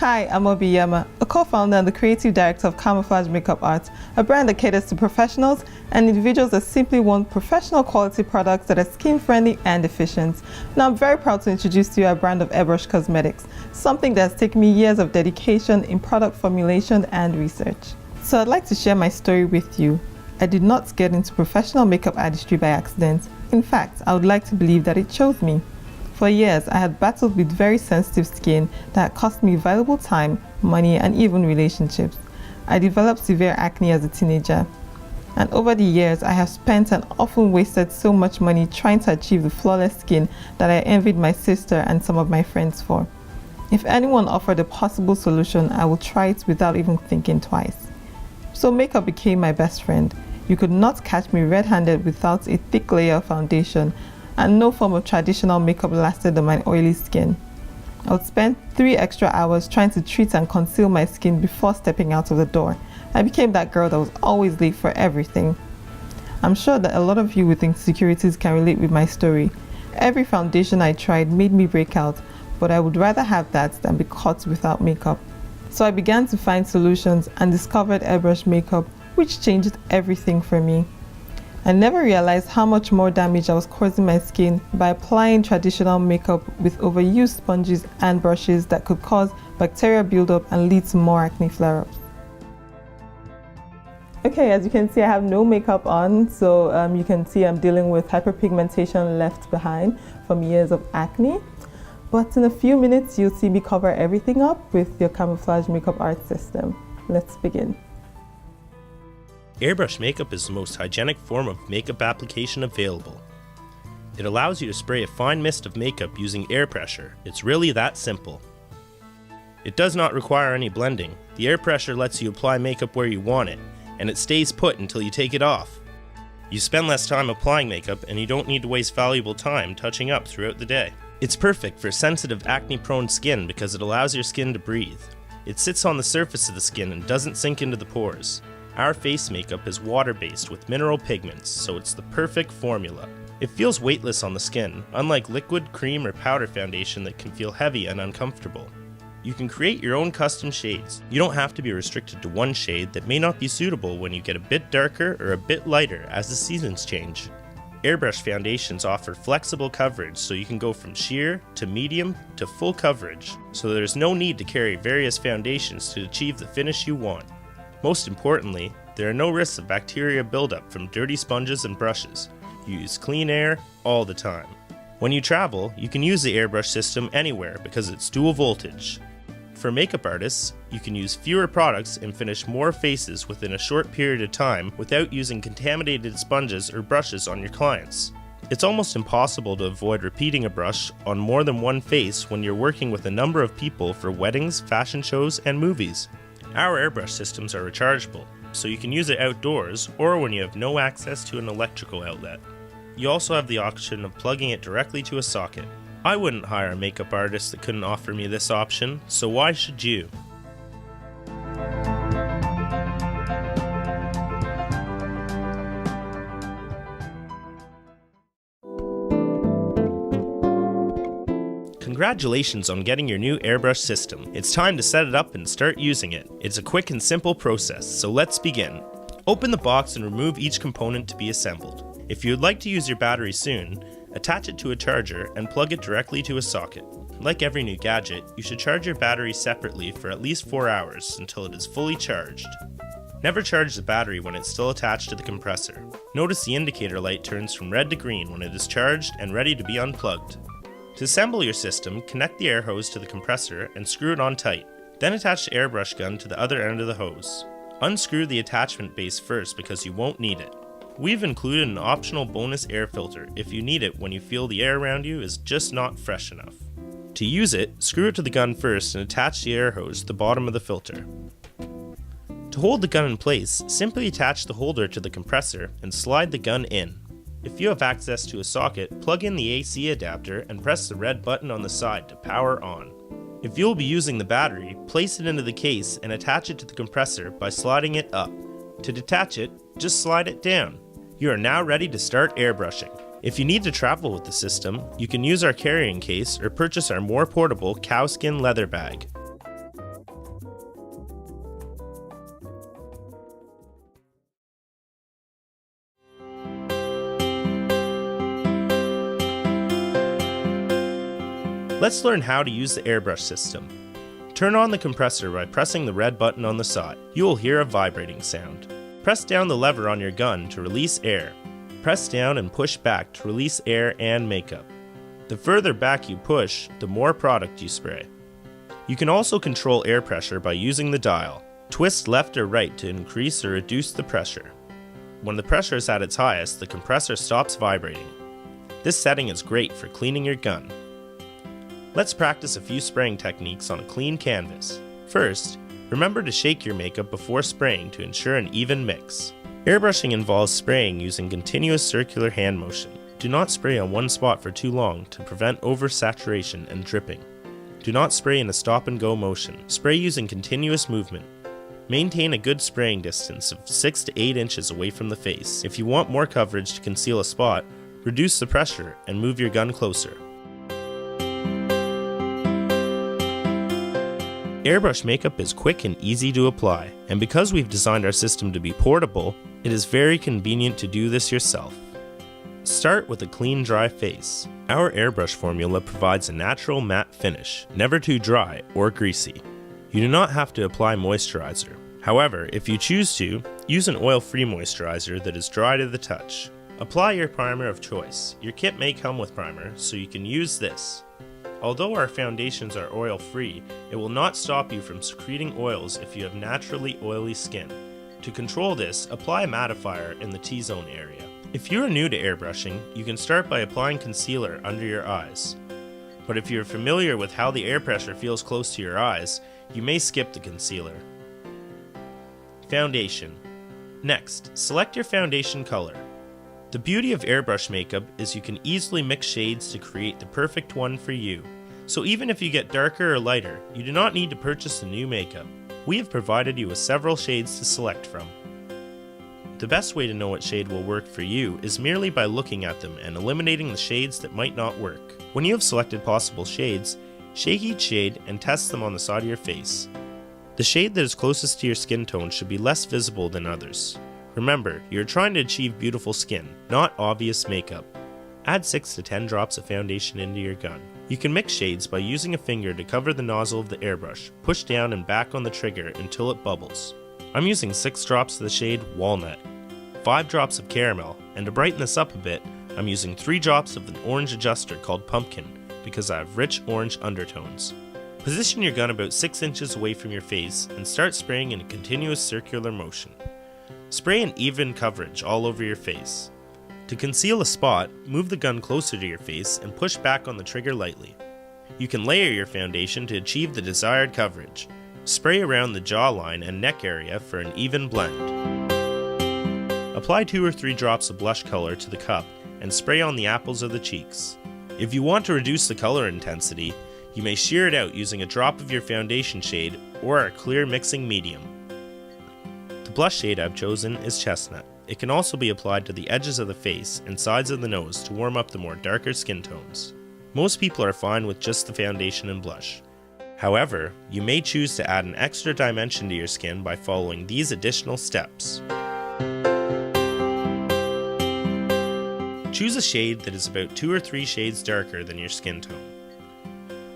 Hi, I'm Obiyama, a co-founder and the creative director of Camouflage Makeup Art, a brand that caters to professionals and individuals that simply want professional quality products that are skin-friendly and efficient. Now, I'm very proud to introduce to you our brand of Airbrush Cosmetics, something that has taken me years of dedication in product formulation and research. So I'd like to share my story with you. I did not get into professional makeup artistry by accident. In fact, I would like to believe that it chose me. For years, I had battled with very sensitive skin that had cost me valuable time, money, and even relationships. I developed severe acne as a teenager. And over the years, I have spent and often wasted so much money trying to achieve the flawless skin that I envied my sister and some of my friends for. If anyone offered a possible solution, I would try it without even thinking twice. So makeup became my best friend. You could not catch me red-handed without a thick layer of foundation, and no form of traditional makeup lasted on my oily skin. I would spend 3 extra hours trying to treat and conceal my skin before stepping out of the door. I became that girl that was always late for everything. I'm sure that a lot of you with insecurities can relate with my story. Every foundation I tried made me break out, but I would rather have that than be caught without makeup. So I began to find solutions and discovered Airbrush makeup, which changed everything for me. I never realized how much more damage I was causing my skin by applying traditional makeup with overused sponges and brushes that could cause bacterial buildup and lead to more acne flare-ups. Okay, as you can see, I have no makeup on, so you can see I'm dealing with hyperpigmentation left behind from years of acne. But in a few minutes, you'll see me cover everything up with your Camouflage Makeup Art system. Let's begin. Airbrush makeup is the most hygienic form of makeup application available. It allows you to spray a fine mist of makeup using air pressure. It's really that simple. It does not require any blending. The air pressure lets you apply makeup where you want it, and it stays put until you take it off. You spend less time applying makeup, and you don't need to waste valuable time touching up throughout the day. It's perfect for sensitive acne-prone skin because it allows your skin to breathe. It sits on the surface of the skin and doesn't sink into the pores. Our face makeup is water-based with mineral pigments, so it's the perfect formula. It feels weightless on the skin, unlike liquid, cream, or powder foundation that can feel heavy and uncomfortable. You can create your own custom shades. You don't have to be restricted to one shade that may not be suitable when you get a bit darker or a bit lighter as the seasons change. Airbrush foundations offer flexible coverage, so you can go from sheer to medium to full coverage, so there's no need to carry various foundations to achieve the finish you want. Most importantly, there are no risks of bacteria buildup from dirty sponges and brushes. You use clean air all the time. When you travel, you can use the Airbrush system anywhere because it's dual voltage. For makeup artists, you can use fewer products and finish more faces within a short period of time without using contaminated sponges or brushes on your clients. It's almost impossible to avoid repeating a brush on more than one face when you're working with a number of people for weddings, fashion shows, and movies. Our airbrush systems are rechargeable, so you can use it outdoors or when you have no access to an electrical outlet. You also have the option of plugging it directly to a socket. I wouldn't hire a makeup artist that couldn't offer me this option, so why should you? Congratulations on getting your new Airbrush system. It's time to set it up and start using it. It's a quick and simple process, so let's begin. Open the box and remove each component to be assembled. If you would like to use your battery soon, attach it to a charger and plug it directly to a socket. Like every new gadget, you should charge your battery separately for at least 4 hours until it is fully charged. Never charge the battery when it's still attached to the compressor. Notice the indicator light turns from red to green when it is charged and ready to be unplugged. To assemble your system, connect the air hose to the compressor and screw it on tight. Then attach the airbrush gun to the other end of the hose. Unscrew the attachment base first because you won't need it. We've included an optional bonus air filter if you need it when you feel the air around you is just not fresh enough. To use it, screw it to the gun first and attach the air hose to the bottom of the filter. To hold the gun in place, simply attach the holder to the compressor and slide the gun in. If you have access to a socket, plug in the AC adapter and press the red button on the side to power on. If you will be using the battery, place it into the case and attach it to the compressor by sliding it up. To detach it, just slide it down. You are now ready to start airbrushing. If you need to travel with the system, you can use our carrying case or purchase our more portable cowskin leather bag. Let's learn how to use the airbrush system. Turn on the compressor by pressing the red button on the side. You will hear a vibrating sound. Press down the lever on your gun to release air. Press down and push back to release air and makeup. The further back you push, the more product you spray. You can also control air pressure by using the dial. Twist left or right to increase or reduce the pressure. When the pressure is at its highest, the compressor stops vibrating. This setting is great for cleaning your gun. Let's practice a few spraying techniques on a clean canvas. First, remember to shake your makeup before spraying to ensure an even mix. Airbrushing involves spraying using continuous circular hand motion. Do not spray on one spot for too long to prevent oversaturation and dripping. Do not spray in a stop-and-go motion. Spray using continuous movement. Maintain a good spraying distance of 6 to 8 inches away from the face. If you want more coverage to conceal a spot, reduce the pressure and move your gun closer. Airbrush makeup is quick and easy to apply, and because we've designed our system to be portable, it is very convenient to do this yourself. Start with a clean, dry face. Our airbrush formula provides a natural matte finish, never too dry or greasy. You do not have to apply moisturizer. However, if you choose to, use an oil-free moisturizer that is dry to the touch. Apply your primer of choice. Your kit may come with primer, so you can use this. Although our foundations are oil-free, it will not stop you from secreting oils if you have naturally oily skin. To control this, apply a mattifier in the T-zone area. If you are new to airbrushing, you can start by applying concealer under your eyes. But if you are familiar with how the air pressure feels close to your eyes, you may skip the concealer. Foundation. Next, select your foundation color. The beauty of airbrush makeup is you can easily mix shades to create the perfect one for you. So even if you get darker or lighter, you do not need to purchase a new makeup. We have provided you with several shades to select from. The best way to know what shade will work for you is merely by looking at them and eliminating the shades that might not work. When you have selected possible shades, shake each shade and test them on the side of your face. The shade that is closest to your skin tone should be less visible than others. Remember, you're trying to achieve beautiful skin, not obvious makeup. Add 6 to 10 drops of foundation into your gun. You can mix shades by using a finger to cover the nozzle of the airbrush. Push down and back on the trigger until it bubbles. I'm using 6 drops of the shade Walnut, 5 drops of Caramel, and to brighten this up a bit, I'm using 3 drops of an orange adjuster called Pumpkin because I have rich orange undertones. Position your gun about 6 inches away from your face and start spraying in a continuous circular motion. Spray an even coverage all over your face. To conceal a spot, move the gun closer to your face and push back on the trigger lightly. You can layer your foundation to achieve the desired coverage. Spray around the jawline and neck area for an even blend. Apply 2 or 3 drops of blush color to the cup and spray on the apples of the cheeks. If you want to reduce the color intensity, you may shear it out using a drop of your foundation shade or a clear mixing medium. The blush shade I've chosen is Chestnut. It can also be applied to the edges of the face and sides of the nose to warm up the more darker skin tones. Most people are fine with just the foundation and blush. However, you may choose to add an extra dimension to your skin by following these additional steps. Choose a shade that is about 2 or 3 shades darker than your skin tone.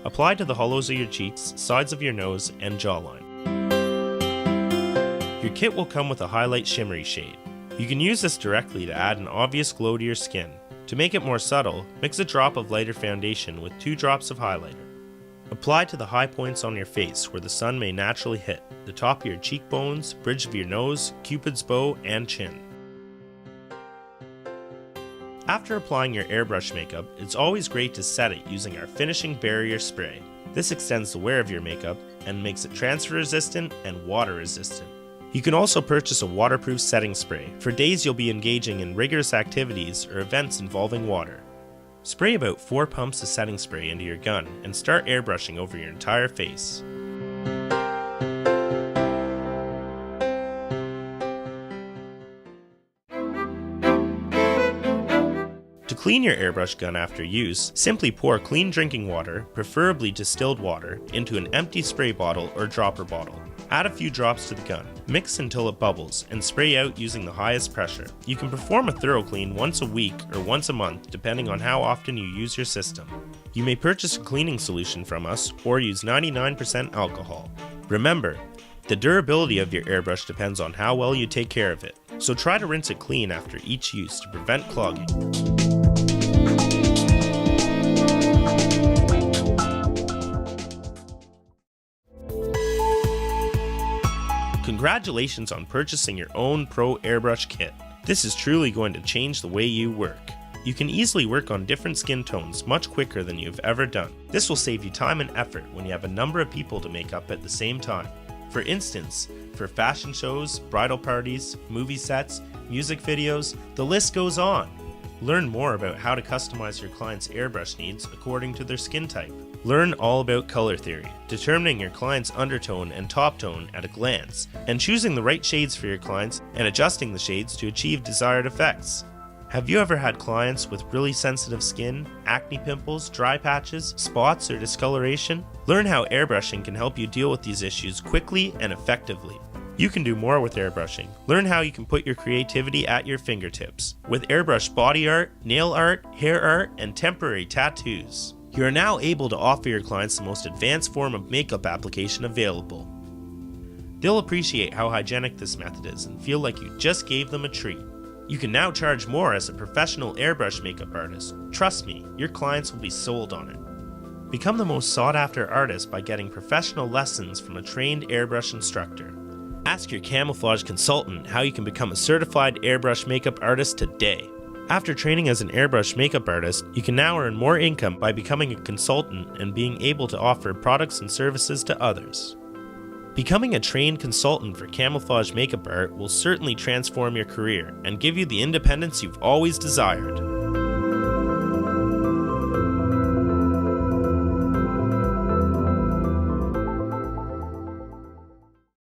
Apply to the hollows of your cheeks, sides of your nose, and jawline. Your kit will come with a highlight shimmery shade. You can use this directly to add an obvious glow to your skin. To make it more subtle, mix a drop of lighter foundation with 2 drops of highlighter. Apply to the high points on your face where the sun may naturally hit, the top of your cheekbones, bridge of your nose, cupid's bow, and chin. After applying your airbrush makeup, it's always great to set it using our finishing barrier spray. This extends the wear of your makeup and makes it transfer resistant and water resistant. You can also purchase a waterproof setting spray for days you'll be engaging in rigorous activities or events involving water. Spray about 4 pumps of setting spray into your gun and start airbrushing over your entire face. To clean your airbrush gun after use, simply pour clean drinking water, preferably distilled water, into an empty spray bottle or dropper bottle. Add a few drops to the gun, mix until it bubbles, and spray out using the highest pressure. You can perform a thorough clean once a week or once a month depending on how often you use your system. You may purchase a cleaning solution from us or use 99% alcohol. Remember, the durability of your airbrush depends on how well you take care of it, so try to rinse it clean after each use to prevent clogging. Congratulations on purchasing your own Pro Airbrush kit. This is truly going to change the way you work. You can easily work on different skin tones much quicker than you've ever done. This will save you time and effort when you have a number of people to make up at the same time. For instance, for fashion shows, bridal parties, movie sets, music videos, the list goes on. Learn more about how to customize your client's airbrush needs according to their skin type. Learn all about color theory, determining your client's undertone and top tone at a glance, and choosing the right shades for your clients and adjusting the shades to achieve desired effects. Have you ever had clients with really sensitive skin, acne pimples, dry patches, spots, or discoloration? Learn how airbrushing can help you deal with these issues quickly and effectively. You can do more with airbrushing. Learn how you can put your creativity at your fingertips with airbrush body art, nail art, hair art, and temporary tattoos. You are now able to offer your clients the most advanced form of makeup application available. They'll appreciate how hygienic this method is and feel like you just gave them a treat. You can now charge more as a professional airbrush makeup artist. Trust me, your clients will be sold on it. Become the most sought-after artist by getting professional lessons from a trained airbrush instructor. Ask your Camouflage consultant how you can become a certified airbrush makeup artist today. After training as an airbrush makeup artist, you can now earn more income by becoming a consultant and being able to offer products and services to others. Becoming a trained consultant for Camouflage makeup art will certainly transform your career and give you the independence you've always desired.